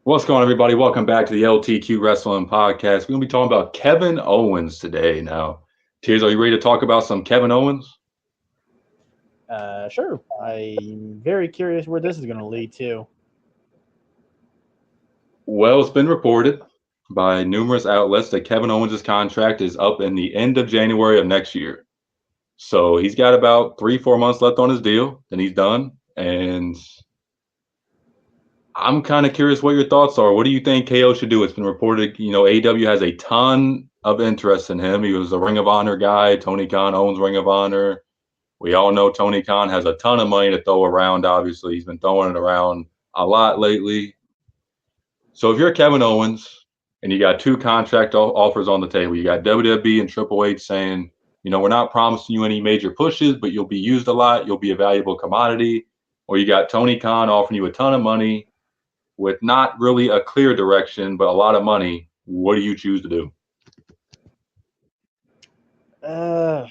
What's going on, everybody? Welcome back to the LTQ Wrestling Podcast. We're going to be talking about Kevin Owens today. Now, Tears, are you ready to talk about some Kevin Owens? Sure. I'm very curious where this is going to lead to. Well, it's been reported by numerous outlets that Kevin Owens' contract is up in the end of January of next year. So he's got about 3-4 months left on his deal, then he's done. And I'm kind of curious what your thoughts are. What do you think KO should do? It's been reported, AEW has a ton of interest in him. He was a Ring of Honor guy. Tony Khan owns Ring of Honor. We all know Tony Khan has a ton of money to throw around. Obviously, he's been throwing it around a lot lately. So if you're Kevin Owens and you got two contract offers on the table, you got WWE and Triple H saying, we're not promising you any major pushes, but you'll be used a lot. You'll be a valuable commodity. Or you got Tony Khan offering you a ton of money with not really a clear direction, but a lot of money. What do you choose to do? Uh,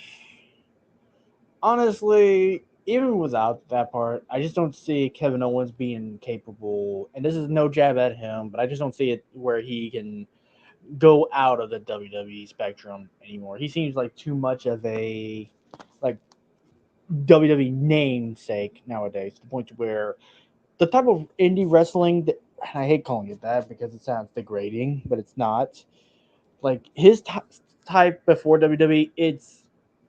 Honestly, even without that part, I just don't see Kevin Owens being capable. And this is no jab at him, but I just don't see it where he can go out of the WWE spectrum anymore. He seems like too much of a like WWE namesake nowadays, to the point to where the type of indie wrestling that, and I hate calling it that because it sounds degrading, but it's not. Like his type before WWE, it's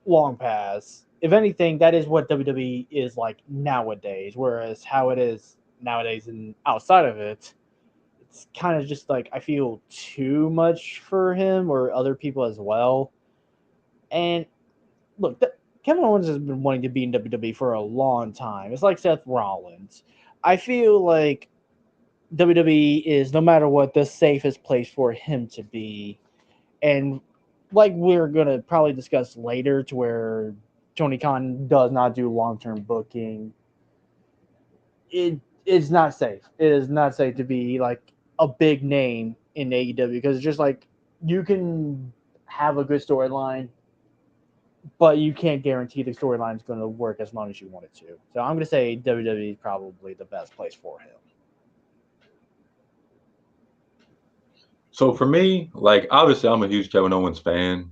long past. If anything, that is what WWE is like nowadays. Whereas how it is nowadays and outside of it, it's kind of just like I feel too much for him or other people as well. And look, Kevin Owens has been wanting to be in WWE for a long time. It's like Seth Rollins. I feel like WWE is no matter what the safest place for him to be, and like we're gonna probably discuss later, to where Tony Khan does not do long term booking. It is not safe. It is not safe to be like a big name in AEW because it's just like you can have a good storyline, but you can't guarantee the storyline is going to work as long as you want it to. So I'm going to say WWE is probably the best place for him. So for me, like obviously I'm a huge Kevin Owens fan.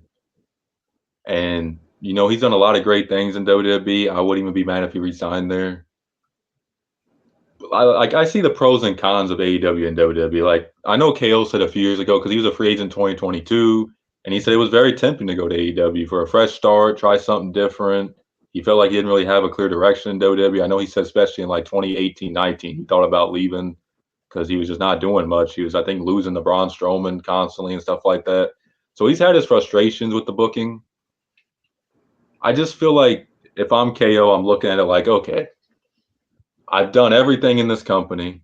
And he's done a lot of great things in WWE. I wouldn't even be mad if he resigned there. I see the pros and cons of AEW and WWE. Like I know KO said a few years ago because he was a free agent in 2022, and he said it was very tempting to go to AEW for a fresh start, try something different. He felt like he didn't really have a clear direction in WWE. I know he said especially in like 2018, 19, he thought about leaving because he was just not doing much. He was, I think, losing to Braun Strowman constantly and stuff like that. So he's had his frustrations with the booking. I just feel like if I'm KO, I'm looking at it like, okay, I've done everything in this company.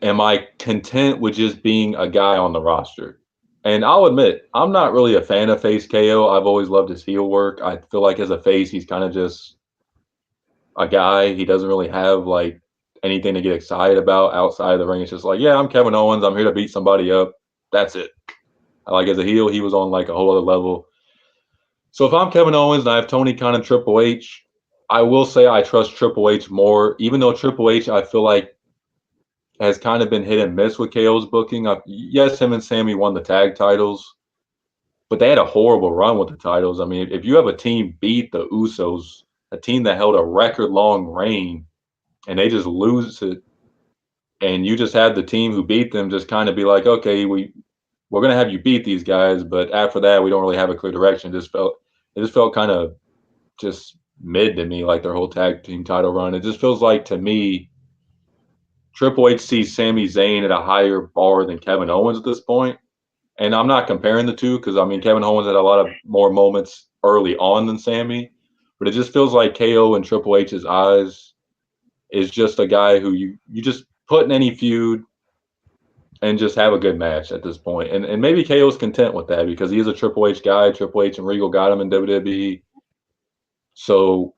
Am I content with just being a guy on the roster? And I'll admit, I'm not really a fan of face KO. I've always loved his heel work. I feel like as a face, he's kind of just a guy. He doesn't really have like anything to get excited about outside of the ring. It's just like, yeah, I'm Kevin Owens. I'm here to beat somebody up. That's it. Like as a heel, he was on like a whole other level. So if I'm Kevin Owens and I have Tony Khan and Triple H, I will say I trust Triple H more, even though Triple H I feel like has kind of been hit and miss with KO's booking. Yes, him and Sammy won the tag titles, but they had a horrible run with the titles. I mean, if you have a team beat the Usos, a team that held a record long reign, and they just lose it, and you just had the team who beat them just kind of be like, okay, we're gonna have you beat these guys, but after that, we don't really have a clear direction. It just felt kind of just mid to me, like their whole tag team title run. It just feels like to me, Triple H sees Sami Zayn at a higher bar than Kevin Owens at this point. And I'm not comparing the two because I mean Kevin Owens had a lot of more moments early on than Sammy, but it just feels like KO in Triple H's eyes is just a guy who you just put in any feud and just have a good match at this point. And maybe KO's content with that because he is a Triple H guy. Triple H and Regal got him in WWE. So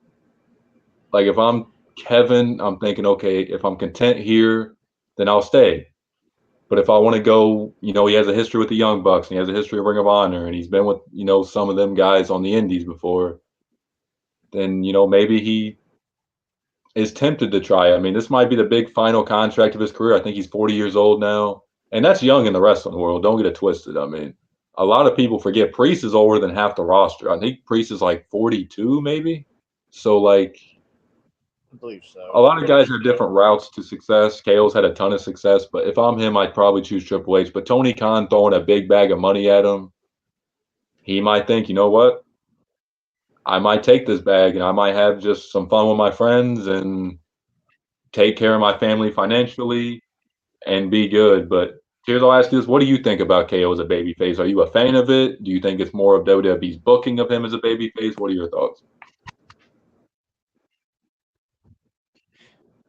like if I'm Kevin, I'm thinking, okay, if I'm content here, then I'll stay. But if I want to go, he has a history with the Young Bucks and he has a history of Ring of Honor and he's been with, some of them guys on the indies before, then, maybe he is tempted to try. I mean, this might be the big final contract of his career. I think he's 40 years old now, and that's young in the wrestling world. Don't get it twisted. I mean, a lot of people forget Priest is older than half the roster. I think Priest is like 42, maybe. So, like, I believe a so. lot of guys have different routes to success. KO's had a ton of success, but if I'm him, I'd probably choose Triple H. But Tony Khan throwing a big bag of money at him, he might think, you know what? I might take this bag and I might have just some fun with my friends and take care of my family financially and be good. But here's I'll ask you this: what do you think about KO as a babyface? Are you a fan of it? Do you think it's more of WWE's booking of him as a babyface? What are your thoughts?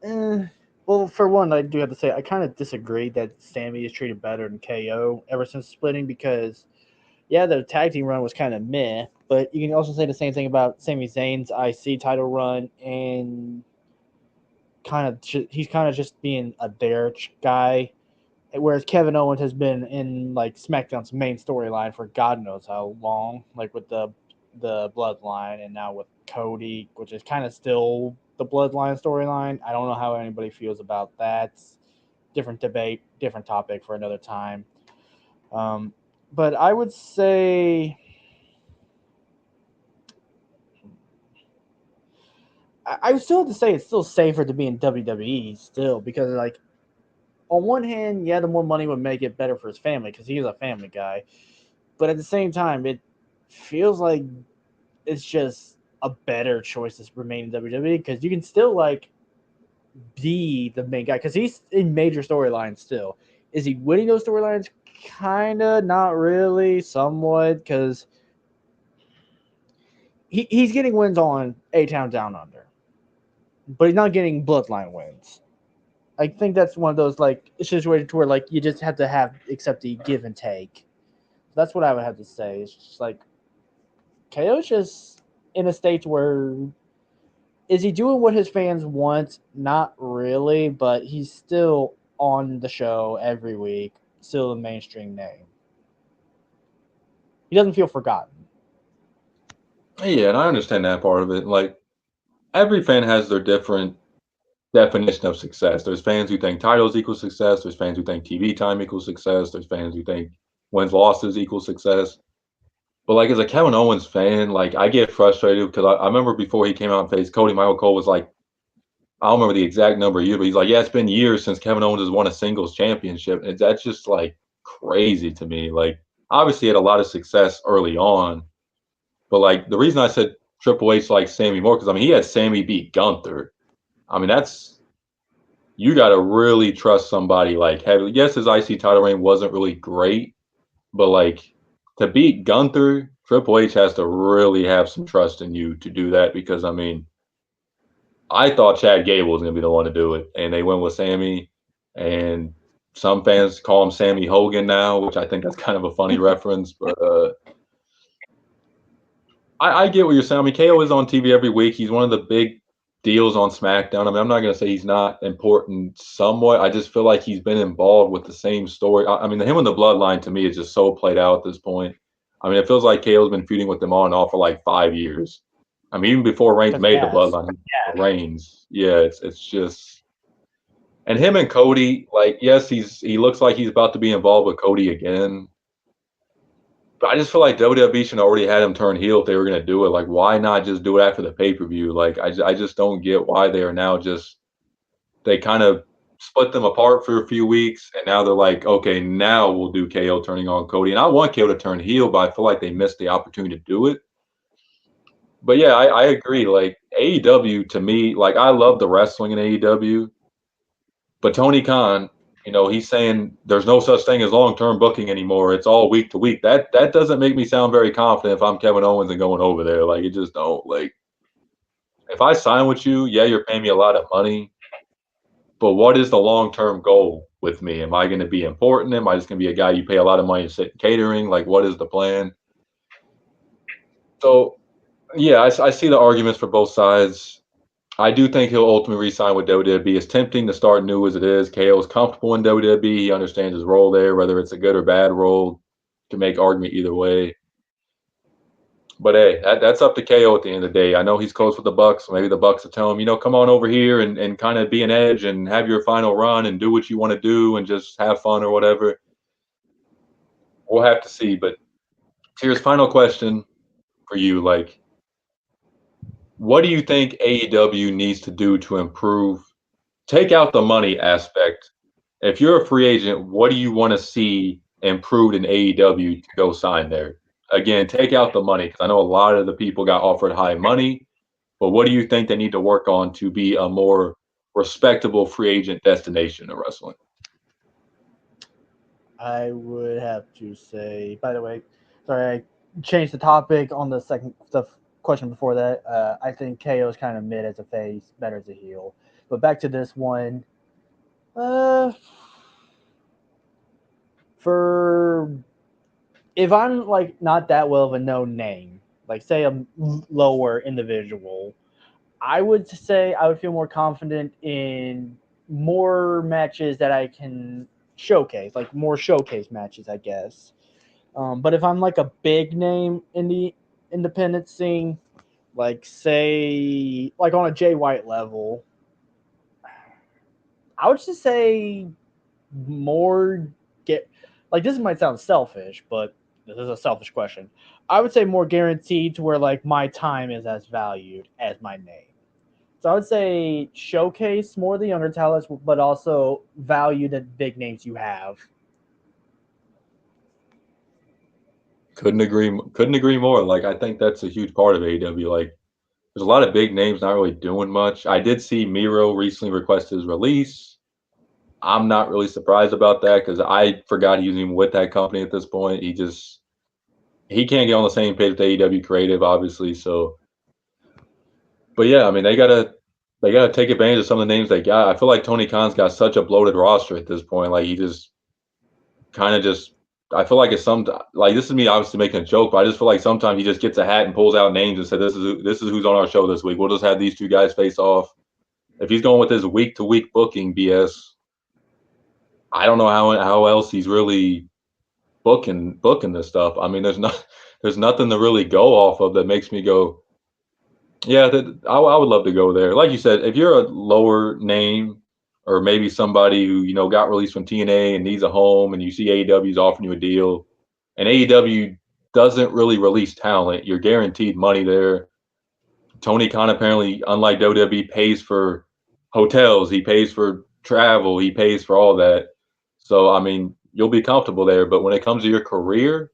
Eh, well, for one, I do have to say I kind of disagree that Sammy is treated better than KO ever since splitting because yeah, the tag team run was kind of meh, but you can also say the same thing about Sami Zayn's IC title run and he's kind of just being a there guy, whereas Kevin Owens has been in like SmackDown's main storyline for God knows how long, like with the Bloodline and now with Cody, which is kind of still the Bloodline storyline. I don't know how anybody feels about that. Different debate, different topic for another time. Um, but I would say I would still have to say it's still safer to be in WWE still because like on one hand, yeah, the more money would make it better for his family because he's a family guy. But at the same time, it feels like it's just a better choice to remain in WWE because you can still like be the main guy because he's in major storylines still. Is he winning those storylines? Kinda, not really, somewhat because he's getting wins on A Town Down Under, but he's not getting Bloodline wins. I think that's one of those like situations where like you just have to have accept the give and take. That's what I would have to say. It's just like KO's just in a state where is he doing what his fans want? Not really, but he's still on the show every week, still a mainstream name. He doesn't feel forgotten. Yeah, and I understand that part of it. Like every fan has their different definition of success. There's fans who think titles equal success. There's fans who think TV time equals success. There's fans who think wins losses equal success. But like as a Kevin Owens fan, like I get frustrated because I remember before he came out and faced Cody, Michael Cole was like, I don't remember the exact number of years, but he's like, yeah, it's been years since Kevin Owens has won a singles championship. And that's just like crazy to me. Like obviously he had a lot of success early on, but like the reason I said Triple H like Sammy more because I mean he had Sammy beat Gunther. I mean that's you got to really trust somebody like heavily. Yes, his IC title reign wasn't really great, but like to beat Gunther, Triple H has to really have some trust in you to do that because I mean, I thought Chad Gable was going to be the one to do it, and they went with Sammy. And some fans call him Sammy Hogan now, which I think that's kind of a funny reference. But I get what you're saying. I mean, KO is on TV every week. He's one of the big deals on SmackDown. I mean, I'm not going to say he's not important somewhat. I just feel like he's been involved with the same story. I mean, him and the Bloodline to me is just so played out at this point. I mean, it feels like KO's been feuding with them on and off for like 5 years. I mean, even before Reigns Because he made the has. Bloodline, Reigns, yeah, it's just and him and Cody, like, yes, he looks like he's about to be involved with Cody again. But I just feel like WWE should already had him turn heel if they were going to do it. Like, why not just do it after the pay per view? Like, I just don't get why they are now just they kind of split them apart for a few weeks, and now they're like, okay, now we'll do KO turning on Cody. And I want KO to turn heel, but I feel like they missed the opportunity to do it. But yeah, I agree. Like AEW to me, like I love the wrestling in AEW, but Tony Khan, he's saying there's no such thing as long-term booking anymore. It's all week to week. That doesn't make me sound very confident if I'm Kevin Owens and going over there. Like it just don't. Like if I sign with you, yeah, you're paying me a lot of money, but what is the long-term goal with me? Am I going to be important? Am I just going to be a guy you pay a lot of money to sit in catering? Like what is the plan? So yeah, I see the arguments for both sides. I do think he'll ultimately re-sign with WWE. It's tempting to start new as it is. KO's comfortable in WWE. He understands his role there, whether it's a good or bad role. Can make argument either way. But hey, that's up to KO at the end of the day. I know he's close with the Bucks. Maybe the Bucks will tell him, come on over here and kind of be an edge and have your final run and do what you want to do and just have fun or whatever. We'll have to see. But here's final question for you. Like, what do you think AEW needs to do to improve? Take out the money aspect. If you're a free agent, what do you want to see improved in AEW to go sign there? Again, take out the money because I know a lot of the people got offered high money. But what do you think they need to work on to be a more respectable free agent destination in wrestling? I would have to say. By the way, sorry, I changed the topic on the question before that. I think KO is kind of mid as a face, better as a heel. But back to this one. Uh, for if I'm like not that well of a known name, like say a lower individual, I would say I would feel more confident in more matches that I can showcase, like more showcase matches, I guess. But if I'm like a big name in the independent scene, like say like on a Jay White level, I would just say more get like this might sound selfish, but this is a selfish question. I would say more guaranteed to where like my time is as valued as my name. So I would say showcase more of the younger talents, but also value the big names you have. Couldn't agree more. Like I think that's a huge part of AEW. Like there's a lot of big names not really doing much. I did see Miro recently request his release. I'm not really surprised about that because I forgot he was even with that company at this point. He can't get on the same page with AEW creative, obviously. So, but yeah, I mean they gotta take advantage of some of the names they got. I feel like Tony Khan's got such a bloated roster at this point. Like he just kind of just. I feel like it's some like this is me obviously making a joke, but I just feel like sometimes he just gets a hat and pulls out names and said this is who's on our show this week. We'll just have these two guys face off. If he's going with his week to week booking BS, I don't know how else he's really booking this stuff. I mean, there's nothing to really go off of that makes me go, yeah, I would love to go there. Like you said, if you're a lower name or maybe somebody who got released from TNA and needs a home, and you see AEW's offering you a deal, and AEW doesn't really release talent, you're guaranteed money there. Tony Khan apparently, unlike WWE, pays for hotels, he pays for travel, he pays for all that. So I mean, you'll be comfortable there. But when it comes to your career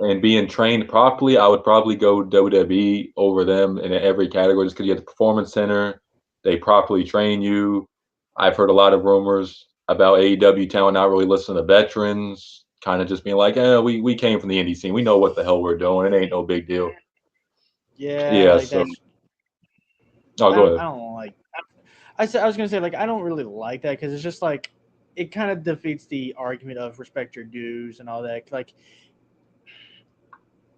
and being trained properly, I would probably go WWE over them in every category just because you have the performance center. They properly train you. I've heard a lot of rumors about AEW talent not really listening to veterans, kind of just being like, we came from the indie scene. We know what the hell we're doing. It ain't no big deal. Yeah, Yeah, like so that's oh go ahead. I don't like. I was gonna say like I don't really like that because it's just like it kind of defeats the argument of respect your dues and all that. Like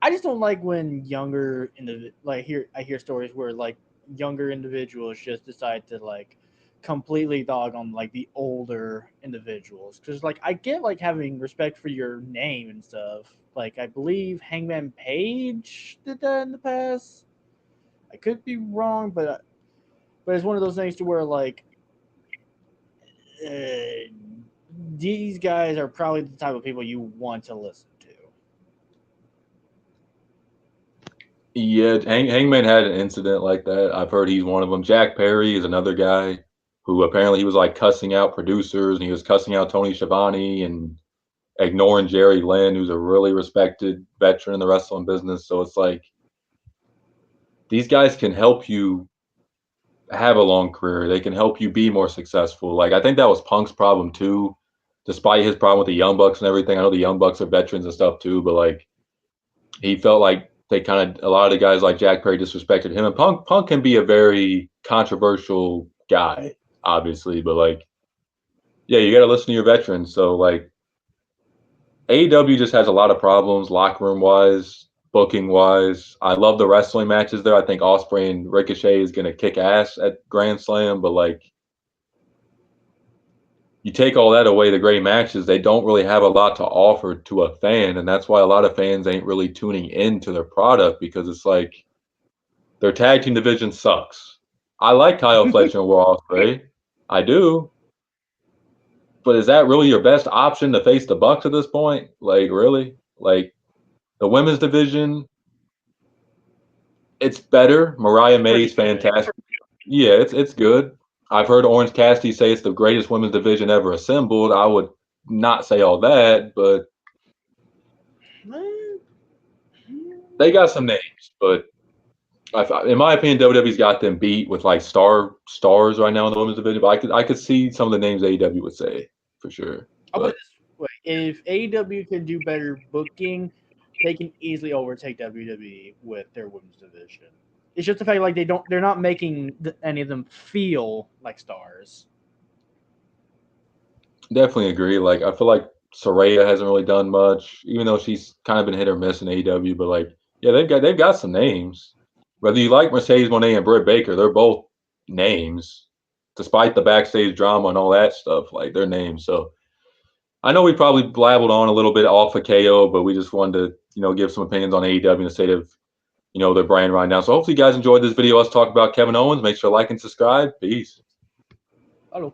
I just don't like when younger in the like here I hear stories where like younger individuals just decide to like completely dog on like the older individuals because like I get like having respect for your name and stuff. Like I believe Hangman Page did that in the past. I could be wrong, but it's one of those things to where like uh, these guys are probably the type of people you want to listen to. Yeah, Hangman had an incident like that. I've heard he's one of them. Jack Perry is another guy who apparently he was like cussing out producers and he was cussing out Tony Schiavone and ignoring Jerry Lynn, who's a really respected veteran in the wrestling business. So it's like these guys can help you have a long career. They can help you be more successful. Like I think that was Punk's problem too, despite his problem with the Young Bucks and everything. I know the Young Bucks are veterans and stuff too, but like he felt like they kind of a lot of the guys like Jack Perry disrespected him. And Punk can be a very controversial guy, obviously, but like yeah, you got to listen to your veterans. So like AEW just has a lot of problems locker room wise, booking wise. I love the wrestling matches there. I think Osprey and Ricochet is gonna kick ass at Grand Slam, but like you take all that away, the great matches, they don't really have a lot to offer to a fan, and that's why a lot of fans ain't really tuning into their product because it's like their tag team division sucks. I like Kyle Fletcher and Will Ospreay, I do, but is that really your best option to face the Bucks at this point? Like, really? Like, the women's division, it's better. Mariah May's fantastic. Yeah, it's good. I've heard Orange Cassidy say it's the greatest women's division ever assembled. I would not say all that, but they got some names. But in my opinion, WWE's got them beat with like stars right now in the women's division. But I could see some of the names AEW would say for sure. I'll put But it this way: if AEW can do better booking, they can easily overtake WWE with their women's division. It's just the fact like they're not making any of them feel like stars. definitely agree. Like I feel like Soraya hasn't really done much, even though she's kind of been hit or miss in AEW. But like, yeah, they've got some names. Whether you like Mercedes Moné and Britt Baker, they're both names, despite the backstage drama and all that stuff. Like they're names. So I know we probably blabbled on a little bit off of KO, but we just wanted to give some opinions on AEW and the state of their brand right now. So hopefully you guys enjoyed this video. Us talk about Kevin Owens. Make sure to like and subscribe. Peace. Hello.